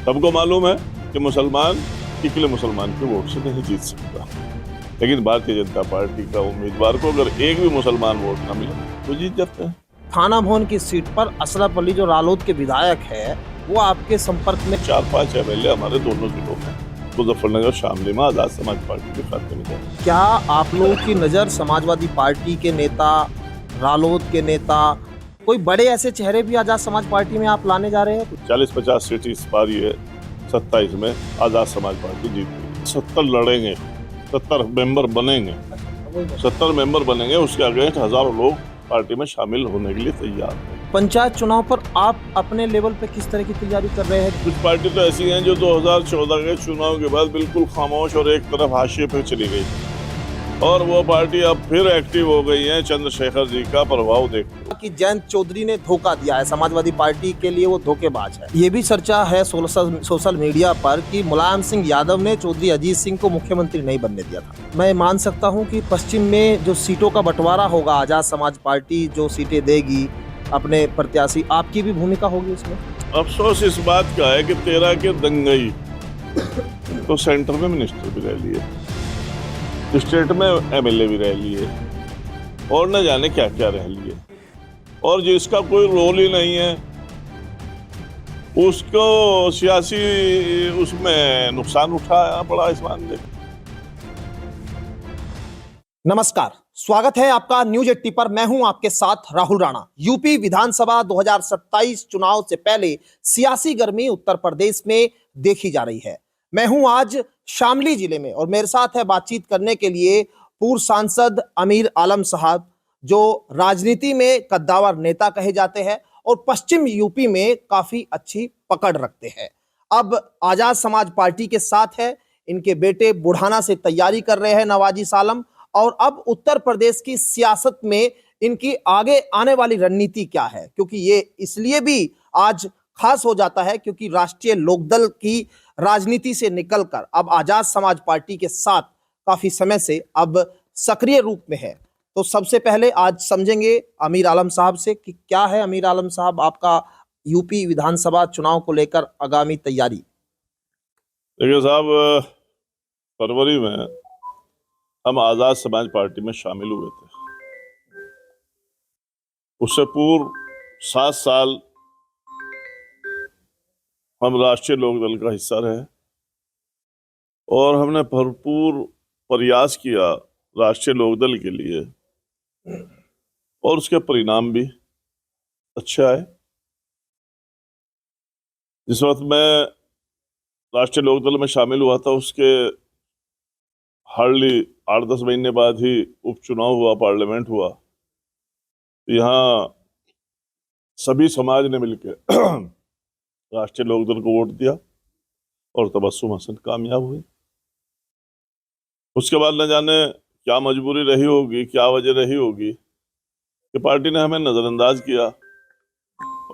सबको मालूम है कि मुसलमान इकले मुसलमान के वोट से नहीं जीत सकता, लेकिन भारतीय जनता पार्टी का उम्मीदवार को अगर एक भी मुसलमान वोट ना मिले तो जीत जाते हैं। थाना भवन की सीट पर अशरफ अली जो रालोद के विधायक है वो आपके संपर्क में 4-5 एमएलए हमारे दोनों जिलों में, मुजफ्फरनगर शामली में आजाद समाज पार्टी के खाते में जाए। क्या आप लोगों की नज़र समाजवादी पार्टी के नेता, रालोद के नेता, कोई बड़े ऐसे चेहरे भी आजाद समाज पार्टी में आप लाने जा रहे हैं? 40-50 सीट इस बार ये 27 में आजाद समाज पार्टी जीत गई। 70 लड़ेंगे, 70 मेंबर बनेंगे, 70 मेंबर बनेंगे, उसके अगेंस्ट हजारों लोग पार्टी में शामिल होने के लिए तैयार हैं। पंचायत चुनाव पर आप अपने लेवल पे किस तरह की तैयारी कर रहे हैं? कुछ पार्टी तो ऐसी हैं जो 2014 के चुनाव के बाद बिल्कुल खामोश और एक तरफ हाशिए पे चली गई, और वो पार्टी अब फिर एक्टिव हो गई है। चंद्रशेखर जी का प्रभाव देखो कि जयंत चौधरी ने धोखा दिया है समाजवादी पार्टी के लिए, वो धोखेबाज है। ये भी चर्चा है सोशल मीडिया पर कि मुलायम सिंह यादव ने चौधरी अजीत सिंह को मुख्यमंत्री नहीं बनने दिया था। मैं मान सकता हूं कि पश्चिम में जो सीटों का बंटवारा होगा, आजाद समाज पार्टी जो सीटें देगी अपने प्रत्याशी, आपकी भी भूमिका होगी इसमें? अफसोस इस बात का है कि 13 के दंगई तो सेंटर में मिनिस्टर भी रह लिए, स्टेट में एमएलए भी रह लिए, और न जाने क्या क्या रह लिए, और जिसका कोई रोल ही नहीं है उसको सियासी उसमें नुकसान उठाया पड़ा इस मामले में। नमस्कार, स्वागत है आपका न्यूज 80 पर। मैं हूं आपके साथ राहुल राणा। यूपी विधानसभा 2027 चुनाव से पहले सियासी गर्मी उत्तर प्रदेश में देखी जा रही है। मैं हूं आज शामली जिले में और मेरे साथ है बातचीत करने के लिए पूर्व सांसद अमीर आलम साहब, जो राजनीति में कद्दावर नेता कहे जाते हैं और पश्चिम यूपी में काफी अच्छी पकड़ रखते हैं। अब आजाद समाज पार्टी के साथ है, इनके बेटे बुढ़ाना से तैयारी कर रहे हैं नवाजिश आलम, और अब उत्तर प्रदेश की सियासत में इनकी आगे आने वाली रणनीति क्या है, क्योंकि ये इसलिए भी आज खास हो जाता है क्योंकि राष्ट्रीय लोकदल की राजनीति से निकलकर अब आजाद समाज पार्टी के साथ काफी समय से अब सक्रिय रूप में है। तो सबसे पहले आज समझेंगे अमीर आलम साहब से कि क्या है अमीर आलम साहब आपका यूपी विधानसभा चुनाव को लेकर आगामी तैयारी। देखिए साहब, फरवरी में हम आजाद समाज पार्टी में शामिल हुए थे। उससे पूर्व 7 साल हम राष्ट्रीय लोकदल का हिस्सा रहे और हमने भरपूर प्रयास किया राष्ट्रीय लोकदल के लिए, और उसके परिणाम भी अच्छे आए। जिस वक्त मैं राष्ट्रीय लोकदल में शामिल हुआ था उसके हार्डली 8-10 महीने बाद ही उपचुनाव हुआ, पार्लियामेंट हुआ। यहाँ सभी समाज ने मिलकर राष्ट्रीय लोकदल को वोट दिया और तबस्सुम हसन कामयाब हुए। उसके बाद न जाने क्या मजबूरी रही होगी, क्या वजह रही होगी कि पार्टी ने हमें नज़रअंदाज किया,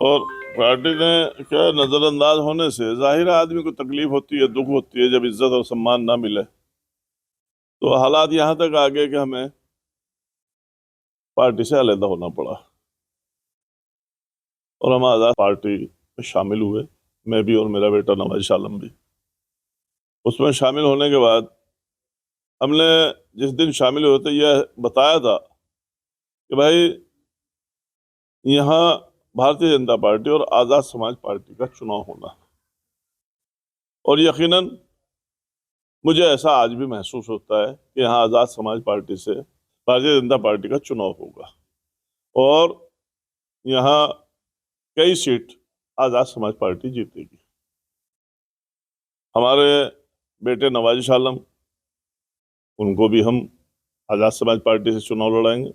और पार्टी ने क्या नज़रअंदाज होने से जाहिर है आदमी को तकलीफ होती है, दुख होती है जब इज्जत और सम्मान ना मिले। तो हालात यहाँ तक आ गए कि हमें पार्टी से अलग होना पड़ा और हम आज़ाद पार्टी में शामिल हुए, मैं भी और मेरा बेटा नवाजिश आलम भी। उसमें शामिल होने के बाद हमने जिस दिन शामिल हुए थे यह बताया था कि भाई यहाँ भारतीय जनता पार्टी और आज़ाद समाज पार्टी का चुनाव होना है, और यकीनन मुझे ऐसा आज भी महसूस होता है कि यहाँ आज़ाद समाज पार्टी से भारतीय जनता पार्टी का चुनाव होगा, और यहाँ कई सीट आज़ाद समाज पार्टी जीतेगी। हमारे बेटे नवाजिश आलम, उनको भी हम आज़ाद समाज पार्टी से चुनाव लड़ाएंगे,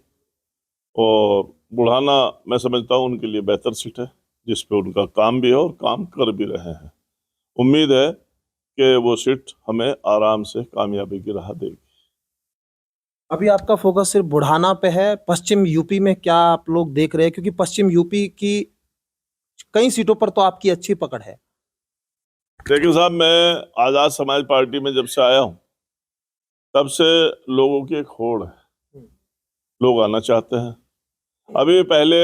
और बुढ़ाना मैं समझता हूँ उनके लिए बेहतर सीट है जिस पे उनका काम भी है और काम कर भी रहे हैं। उम्मीद है कि वो सीट हमें आराम से कामयाबी की राह देगी। अभी आपका फोकस सिर्फ बुढ़ाना पे है, पश्चिम यूपी में क्या आप लोग देख रहे हैं, क्योंकि पश्चिम यूपी की कई सीटों पर तो आपकी अच्छी पकड़ है? देखिए साहब, मैं आज़ाद समाज पार्टी में जब से आया हूँ तब से लोगों की एक होड़ है, लोग आना चाहते हैं। अभी पहले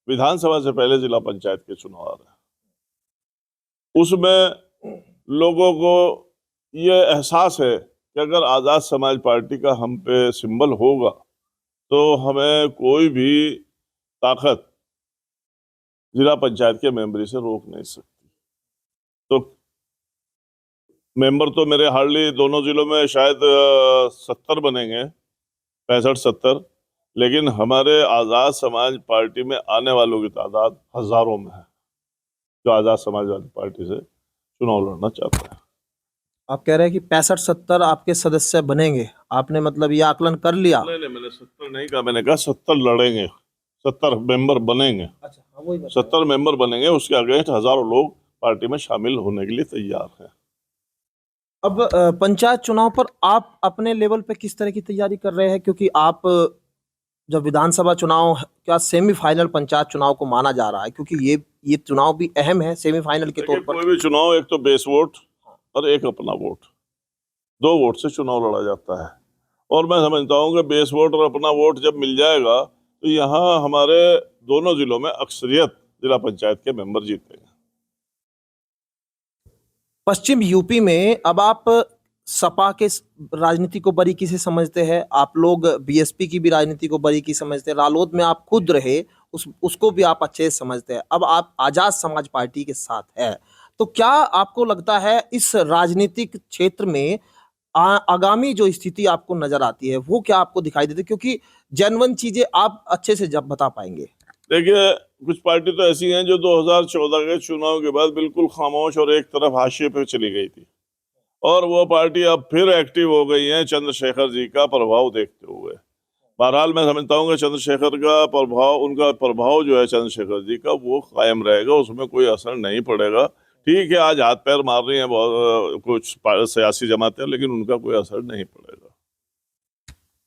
विधानसभा से पहले जिला पंचायत के चुनाव आ रहे हैं, उसमें लोगों को ये एहसास है कि अगर आज़ाद समाज पार्टी का हम पे सिंबल होगा तो हमें कोई भी ताकत जिला पंचायत के मेंबरी से रोक नहीं सकती। तो मेंबर तो मेरे हार्डली दोनों जिलों में शायद 70 बनेंगे, 65-70, लेकिन हमारे आज़ाद समाज पार्टी में आने वालों की तादाद हजारों में है जो आज़ाद समाजवादी पार्टी से चुनाव लड़ना चाहते हैं। आप कह रहे हैं कि 65-70 आपके सदस्य बनेंगे, आपने मतलब ये आकलन कर लिया? नहीं, मैंने 70 नहीं कहा, मैंने कहा 70 लड़ेंगे, 70 मेंबर बनेंगे। अच्छा, हाँ, वही बता 70 मेंबर बनेंगे, उसके अगेंस्ट हजारों लोग पार्टी में शामिल होने के लिए तैयार हैं। अब पंचायत चुनाव पर आप अपने लेवल पे किस तरह की तैयारी कर रहे हैं, क्योंकि आप जब विधानसभा चुनाव क्या सेमीफाइनल पंचायत चुनाव को माना जा रहा है, क्योंकि ये चुनाव भी अहम है सेमीफाइनल के तौर पर। कोई भी चुनाव एक तो बेस वोट और एक अपना वोट, 2 वोट से चुनाव लड़ा जाता है। और मैं समझता हूँ कि बेस वोट और अपना वोट जब मिल जाएगा तो यहाँ हमारे दोनों जिलों में अक्सरियत जिला पंचायत के मेंबर जीतेंगे। पश्चिम यूपी में अब आप सपा के राजनीति को बारीकी से समझते हैं, आप लोग बीएसपी की भी राजनीति को बारीकी समझते हैं, रालोद में आप खुद रहे उसको भी आप अच्छे से समझते हैं, अब आप आजाद समाज पार्टी के साथ है, तो क्या आपको लगता है इस राजनीतिक क्षेत्र में आगामी जो स्थिति आपको नजर आती है वो क्या आपको दिखाई देती है, क्योंकि जेन्युइन चीजें आप अच्छे से जब बता पाएंगे? देखिए, कुछ पार्टी तो ऐसी हैं जो 2014 के चुनाव के बाद बिल्कुल खामोश और एक तरफ हाशिए पे चली गई थी, और वो पार्टी अब फिर एक्टिव हो गई है चंद्रशेखर जी का प्रभाव देखते हुए। बहरहाल मैं समझता हूँ कि चंद्रशेखर का प्रभाव, उनका प्रभाव जो है चंद्रशेखर जी का, वो कायम रहेगा, उसमें कोई असर नहीं पड़ेगा। ठीक है, आज हाथ पैर मार रही हैं बहुत कुछ सियासी जमातें, लेकिन उनका कोई असर नहीं पड़ेगा।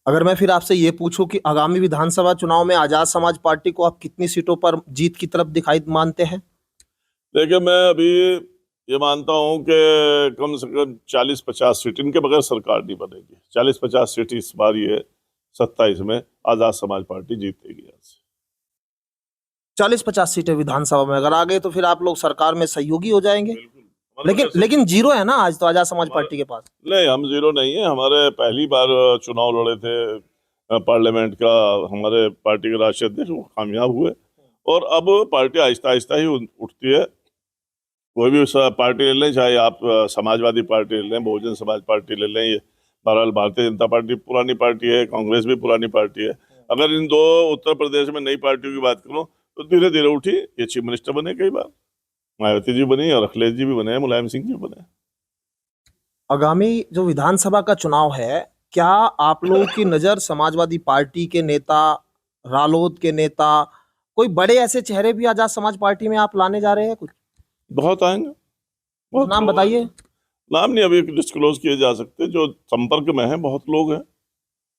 अगर मैं फिर आपसे ये पूछूं कि आगामी विधानसभा चुनाव में आजाद समाज पार्टी को आप कितनी सीटों पर जीत की तरफ दिखाई मानते हैं? देखिए, मैं अभी ये मानता हूँ कि कम से कम 40-50 सीट, इनके बगैर सरकार नहीं बनेगी। 40-50 सीट इस बार ये 27 में आजाद समाज पार्टी जीतेगी। यहाँ से 40-50 सीटें विधानसभा में अगर आ गए तो फिर आप लोग सरकार में सहयोगी हो जाएंगे। बिल्कुल। लेकिन जीरो है ना आज तो आजाद समाज पार्टी के पास। नहीं, हम जीरो नहीं है। हमारे पहली बार चुनाव लड़े थे पार्लियामेंट का, हमारे पार्टी के राष्ट्रीय अध्यक्ष, वो कामयाब हुए, और अब पार्टी आहिस्ता आहिस्ता ही उठती है। कोई भी पार्टी ले लें, चाहे आप समाजवादी पार्टी ले लें, बहुजन समाज पार्टी ले लें, ये बहरहाल भारतीय जनता पार्टी पुरानी पार्टी है, कांग्रेस भी पुरानी पार्टी है। अगर इन दो उत्तर प्रदेश में नई पार्टियों की बात करूं तो धीरे धीरे उठी। ये चीफ मिनिस्टर बने कई बार, मायावती जी बनी और अखिलेश जी भी बने, मुलायम सिंह जी बने। आगामी जो विधानसभा का चुनाव है, क्या आप लोगों की नजर समाजवादी पार्टी के नेता, रालोद के नेता, कोई बड़े ऐसे चेहरे भी आजाद समाज पार्टी में आप लाने जा रहे हैं? कुछ बहुत आएंगे, बहुत नाम लोग बताइए। आएंगे। नाम नहीं अभी डिस्क्लोज किए जा सकते, जो संपर्क में है बहुत लोग हैं,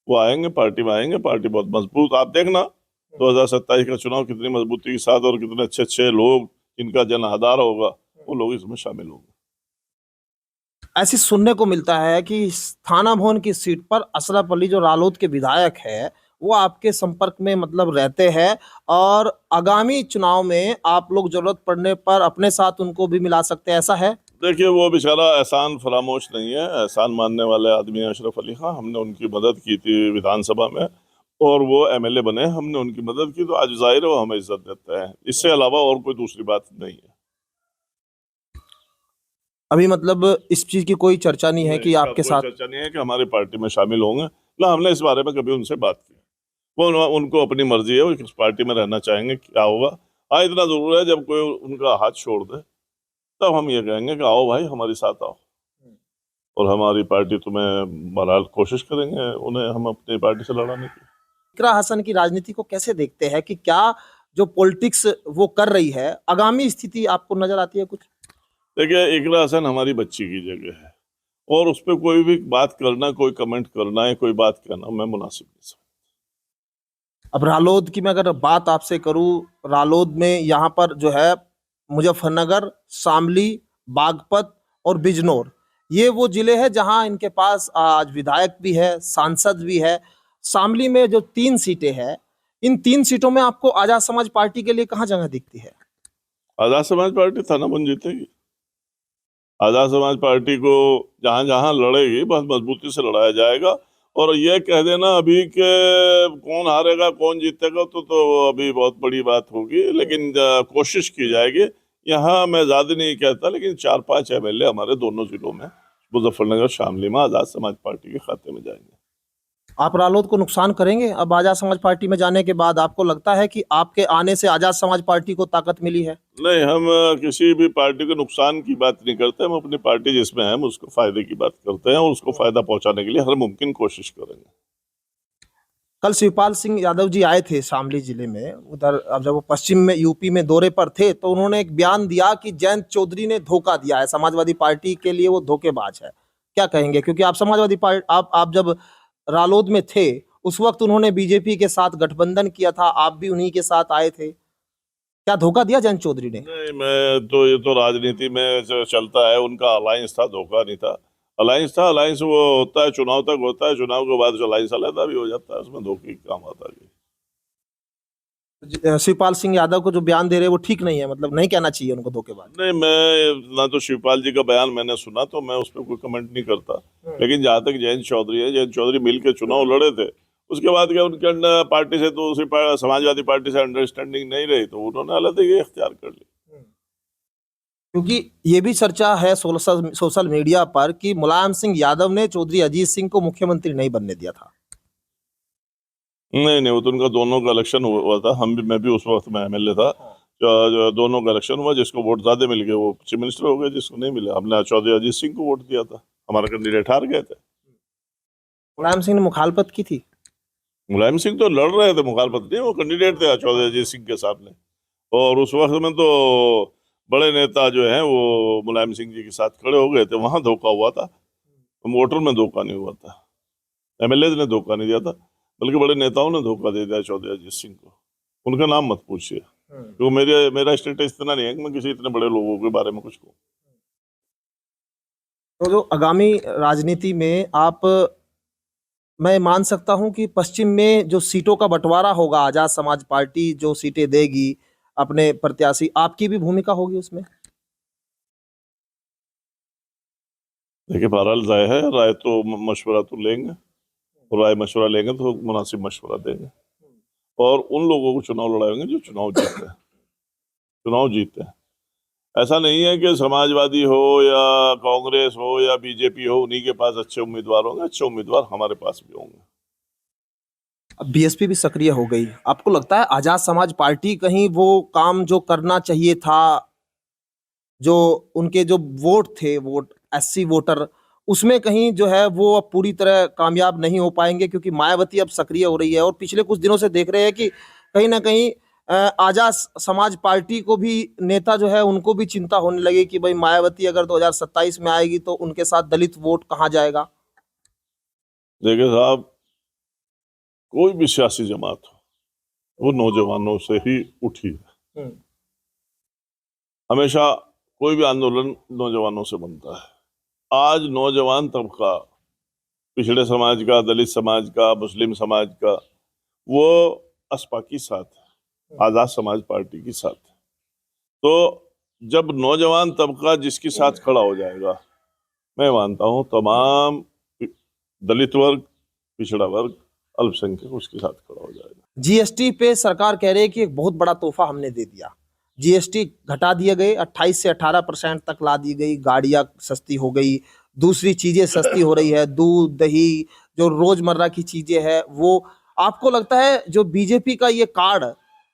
वो आएंगे, पार्टी में आएंगे। पार्टी बहुत मजबूत, आप देखना 2027 का चुनाव कितनी मजबूती के साथ और कितने अच्छे अच्छे लोग जिनका जन आधार होगा वो लोग इसमें शामिल होंगे। ऐसी सुनने को मिलता है कि थाना भवन की सीट पर अशरफ अली जो रालोद के विधायक है वो आपके संपर्क में मतलब रहते हैं, और आगामी चुनाव में आप लोग जरूरत पड़ने पर अपने साथ उनको भी मिला सकते हैं, ऐसा है? देखिए, वो बेचारा एहसान फरामोश नहीं है, एहसान मानने वाले आदमी है अशरफ अली खान। हमने उनकी मदद की थी विधानसभा में और वो एमएलए बने, हमने उनकी मदद की, तो आज जाहिर है वो हमें इज्जत देते हैं। इससे अलावा और कोई दूसरी बात नहीं है। अभी मतलब इस चीज की कोई चर्चा नहीं है कि इसका आपके कोई साथ चर्चा नहीं है कि हमारी पार्टी में शामिल होंगे, ना हमने इस बारे में कभी उनसे बात की। वो उनको अपनी मर्जी है, वो किस पार्टी में रहना चाहेंगे, क्या होगा। हाँ, इतना जरूर है जब कोई उनका हाथ छोड़ दे तब हम ये कहेंगे कि आओ भाई हमारे साथ आओ, और हमारी पार्टी तुम्हें बहरहाल कोशिश करेंगे उन्हें हम अपनी पार्टी से लड़ाने की। इकरा हसन की राजनीति को कैसे देखते हैं कि क्या जो पॉलिटिक्स वो कर रही है, आगामी स्थिति आपको नजर आती है कुछ? देखिए, इकरा हसन हमारी बच्ची की जगह है, और उस पर कोई भी बात करना, कोई कमेंट करना है, कोई बात कहना मैं मुनासिब नहीं समझता। अब रालोद की मैं अगर बात आपसे करूं, रालोद में यहाँ पर जो है मुजफ्फरनगर, शामली, बागपत और बिजनौर, ये वो जिले हैं जहां इनके पास आज विधायक भी है, सांसद भी है। शामली में जो 3 सीटें हैं, इन 3 सीटों में आपको आजाद समाज पार्टी के लिए कहाँ जगह दिखती है? आजाद समाज पार्टी थाना बन जीतेगी। आजाद समाज पार्टी को जहां जहां लड़ेगी बहुत मजबूती से लड़ाया जाएगा। और ये कह देना अभी के कौन हारेगा कौन जीतेगा तो अभी बहुत बड़ी बात होगी, लेकिन कोशिश की जाएगी। यहाँ मैं ज्यादा नहीं कहता, लेकिन 4-5 एमएलए हमारे दोनों जिलों में, मुजफ्फरनगर शामली में, आजाद समाज पार्टी के खाते में जाएंगे। आप रालोद को नुकसान करेंगे अब आजाद समाज पार्टी में जाने के बाद? आपको लगता है कि आपके आने से आजाद समाज पार्टी को ताकत मिली है? नहीं, हम किसी भी पार्टी के नुकसान की बात नहीं करते। हम अपनी पार्टी जिसमें है हम उसको फायदे की बात करते हैं और उसको फायदा पहुंचाने के लिए हर मुमकिन कोशिश करेंगे। कल शिवपाल सिंह यादव जी आए थे शामली जिले में, उधर अब जब वो पश्चिम में यूपी में दौरे पर थे तो उन्होंने एक बयान दिया कि जयंत चौधरी ने धोखा दिया है, समाजवादी पार्टी के लिए वो धोखेबाज है। क्या कहेंगे? क्योंकि आप समाजवादी पार्टी, आप जब रालोद में थे उस वक्त उन्होंने बीजेपी के साथ गठबंधन किया था, आप भी उन्हीं के साथ आए थे। क्या धोखा दिया जयंत चौधरी ने? नहीं, मैं तो ये तो राजनीति में जो चलता है, उनका अलायंस था, धोखा नहीं था। अलायंस था, अलायंस वो होता है चुनाव तक होता है, चुनाव के बाद जो अलायंस अलग भी हो जाता है, उसमें धोखे की काम आता है। शिवपाल सिंह यादव को जो बयान दे रहे हैं वो ठीक नहीं है, मतलब नहीं कहना चाहिए उनको धोखेबाज? नहीं, मैं ना तो शिवपाल जी का बयान मैंने सुना, तो मैं उस पर कोई कमेंट नहीं करता। लेकिन जहां तक जयंत चौधरी है, जयंत चौधरी मिल के चुनाव लड़े थे, उसके बाद क्या उनके अंदर पार्टी से दूसरी समाजवादी पार्टी से अंडरस्टैंडिंग नहीं रही, तो उन्होंने अलग ही इख्तियार कर ली। क्योंकि ये भी चर्चा है सोशल मीडिया पर कि मुलायम सिंह यादव ने चौधरी अजीत सिंह को मुख्यमंत्री नहीं बनने दिया था। नहीं नहीं, वो तो उनका दोनों का इलेक्शन हुआ था। मैं भी उस वक्त में एमएलए था। जो दोनों का इलेक्शन हुआ, जिसको वोट ज्यादा मिल गए वो चीफ मिनिस्टर हो गए, जिसको नहीं मिला हमने चौधरी अजीत सिंह को वोट दिया था। हमारा कैंडिडेट हार गए थे। मुलायम सिंह ने मुखालफत की थी। मुलायम सिंह तो लड़ रहे थे, मुखालफत नहीं, वो कैंडिडेट थे चौधरी अजीत सिंह के सामने। और उस वक्त में तो बड़े नेता जो हैं वो मुलायम सिंह जी के साथ खड़े हो गए थे, वहां धोखा हुआ था। वोटर में धोखा नहीं हुआ था, एमएलए ने धोखा नहीं दिया था, बल्कि बड़े नेताओं ने धोखा दे दिया चौधरी अजीत सिंह को। उनका नाम मत पूछिए, तो मेरा स्टेटस इतना नहीं है कि मैं किसी इतने बड़े लोगों के बारे में कुछ कहूँ। तो जो आगामी राजनीति में मैं मान सकता हूं कि पश्चिम में जो सीटों का बंटवारा होगा, आजाद समाज पार्टी जो सीटें देगी अपने प्रत्याशी, आपकी भी भूमिका होगी उसमें? देखिए, बहरहाल राय है, राय तो मशवरा तो लेंगे, और राय मशवरा लेंगे तो मुनासिब मशवरा देंगे, और उन लोगों को चुनाव लड़ाएंगे जो चुनाव जीतते हैं। ऐसा नहीं है कि समाजवादी हो या कांग्रेस हो या बीजेपी हो, उन्हीं के पास अच्छे उम्मीदवार होंगे। अच्छे उम्मीदवार हमारे पास भी होंगे। अब बीएसपी भी सक्रिय हो गई, आपको लगता है आजाद समाज पार्टी कहीं वो काम जो करना चाहिए था, जो उनके जो वोट थे, वोट एससी वोटर, उसमें कहीं जो है वो अब पूरी तरह कामयाब नहीं हो पाएंगे? क्योंकि मायावती अब सक्रिय हो रही है और पिछले कुछ दिनों से देख रहे हैं कि कहीं ना कहीं आजाद समाज पार्टी को भी नेता जो है उनको भी चिंता होने लगी कि भाई मायावती अगर 2027 में आएगी तो उनके साथ दलित वोट कहाँ जाएगा? देखिए साहब, कोई भी सियासी जमात हो, वो नौजवानों से ही उठी है। हमेशा कोई भी आंदोलन नौजवानों से बनता है। आज नौजवान तबका, पिछड़े समाज का, दलित समाज का, मुस्लिम समाज का, वो असपा की साथ है, आजाद समाज पार्टी की साथ है। तो जब नौजवान तबका जिसके साथ खड़ा हो जाएगा, मैं मानता हूं तमाम दलित वर्ग, पिछड़ा वर्ग, अल्पसंख्यक उसके साथ खड़ा हो जाएगा। जीएसटी पे सरकार कह रही है कि एक बहुत बड़ा तोहफा हमने दे दिया, जीएसटी घटा दिए गए, 28 से 18% तक ला दी गई, गाड़ियां सस्ती हो गई, दूसरी चीजें सस्ती हो रही है, दूध दही जो रोजमर्रा की चीजें है वो। आपको लगता है जो बीजेपी का ये कार्ड,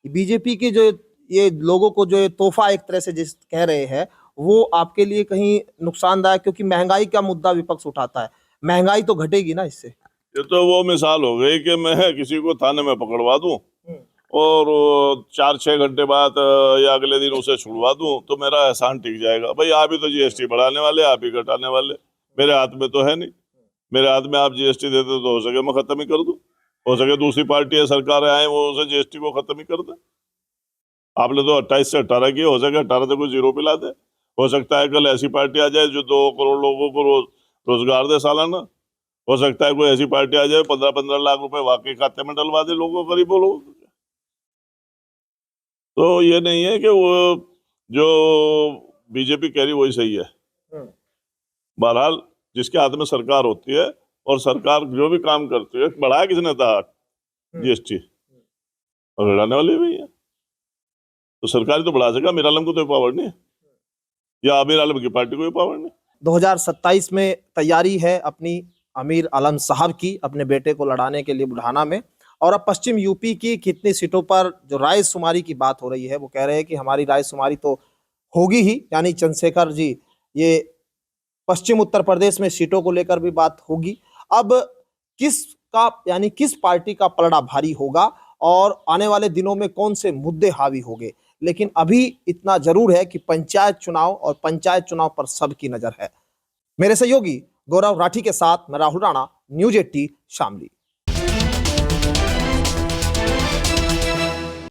बीजेपी के जो ये लोगों को जो ये तोहफा एक तरह से जिस कह रहे हैं, वो आपके लिए कहीं नुकसानदायक? क्योंकि महंगाई का मुद्दा विपक्ष उठाता है, महंगाई तो घटेगी ना इससे। ये तो वो मिसाल हो गई कि मैं किसी को थाने में पकड़वा दूं और 4-6 घंटे बाद या अगले दिन उसे छुड़वा दूं तो मेरा एहसान टिक जाएगा। भाई आप ही तो जीएसटी बढ़ाने वाले, आप ही घटाने वाले, मेरे हाथ में तो है नहीं। मेरे हाथ में आप जीएसटी देते तो हो सके मैं खत्म ही कर दूं, हो सके दूसरी पार्टी या सरकार आए वो उसे जीएसटी को खत्म ही कर दे। आपने तो 28 से 18 किए, हो सके 18 से कोई 0 पिला दे। हो सकता है कल ऐसी पार्टी आ जाए जो 2 करोड़ लोगों को रोजगार दे सालाना। हो सकता है कोई ऐसी पार्टी आ जाए 15-15 लाख रुपए वाकई खाते में डलवा दे लोगों, गरीबों लोगों। तो ये नहीं है कि वो जो बीजेपी कह रही वही सही है। बहरहाल जिसके हाथ में सरकार होती है और सरकार जो भी काम करती है, बढ़ाया किसने था जीएसटी, और बढ़ाने वाले भी है, तो सरकार तो बढ़ा सकेगा। मीर आलम को तो पावर नहीं है, या आमिर आलम की पार्टी को भी पावर नहीं। 2027 में तैयारी है अपनी आमिर आलम साहब की अपने बेटे को लड़ाने के लिए बुढ़ाना में। और अब पश्चिम यूपी की कितनी सीटों पर जो रायशुमारी की बात हो रही है, वो कह रहे हैं कि हमारी रायशुमारी तो होगी ही, यानी चंद्रशेखर जी, ये पश्चिम उत्तर प्रदेश में सीटों को लेकर भी बात होगी। अब किस पार्टी का पलड़ा भारी होगा और आने वाले दिनों में कौन से मुद्दे हावी होंगे, लेकिन अभी इतना जरूर है कि पंचायत चुनाव पर सबकी नजर है। मेरे सहयोगी गौरव राठी के साथ मैं राहुल राणा, न्यूज 80 शामली।